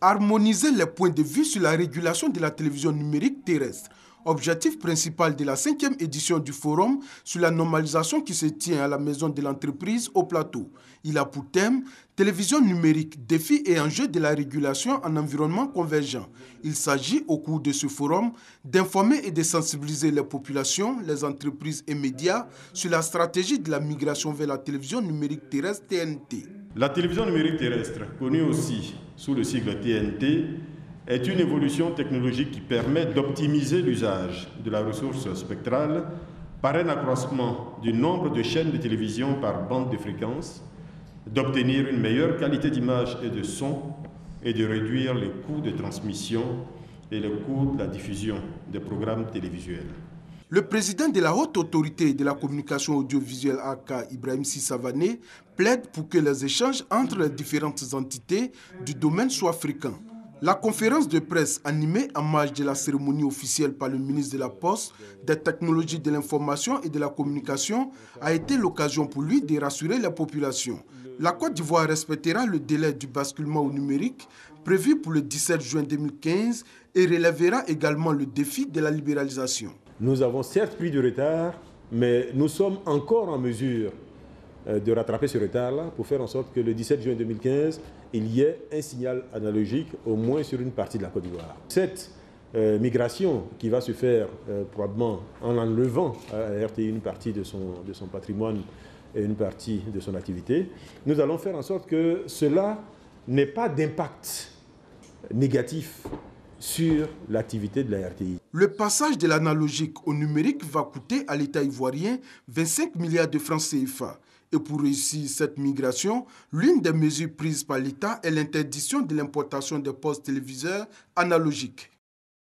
Harmoniser les points de vue sur la régulation de la télévision numérique terrestre. Objectif principal de la 5e édition du forum sur la normalisation qui se tient à la maison de l'entreprise au plateau. Il a pour thème « Télévision numérique, défis et enjeux de la régulation en environnement convergent ». Il s'agit au cours de ce forum d'informer et de sensibiliser les populations, les entreprises et médias sur la stratégie de la migration vers la télévision numérique terrestre TNT. La télévision numérique terrestre, connue aussi sous le sigle TNT, est une évolution technologique qui permet d'optimiser l'usage de la ressource spectrale par un accroissement du nombre de chaînes de télévision par bande de fréquence, d'obtenir une meilleure qualité d'image et de son et de réduire les coûts de transmission et les coûts de la diffusion des programmes télévisuels. Le président de la Haute Autorité de la Communication Audiovisuelle AK, Ibrahim Sissavané, plaide pour que les échanges entre les différentes entités du domaine soient fréquents. La conférence de presse animée en marge de la cérémonie officielle par le ministre de la Poste, des Technologies de l'Information et de la Communication a été l'occasion pour lui de rassurer la population. La Côte d'Ivoire respectera le délai du basculement au numérique prévu pour le 17 juin 2015 et relèvera également le défi de la libéralisation. Nous avons certes pris du retard, mais nous sommes encore en mesure de rattraper ce retard-là pour faire en sorte que le 17 juin 2015, il y ait un signal analogique au moins sur une partie de la Côte d'Ivoire. Cette migration qui va se faire probablement en enlevant à RTI une partie de son patrimoine et une partie de son activité, nous allons faire en sorte que cela n'ait pas d'impact négatif sur l'activité de la RTI. Le passage de l'analogique au numérique va coûter à l'État ivoirien 25 milliards de francs CFA. Et pour réussir cette migration, l'une des mesures prises par l'État est l'interdiction de l'importation des postes téléviseurs analogiques.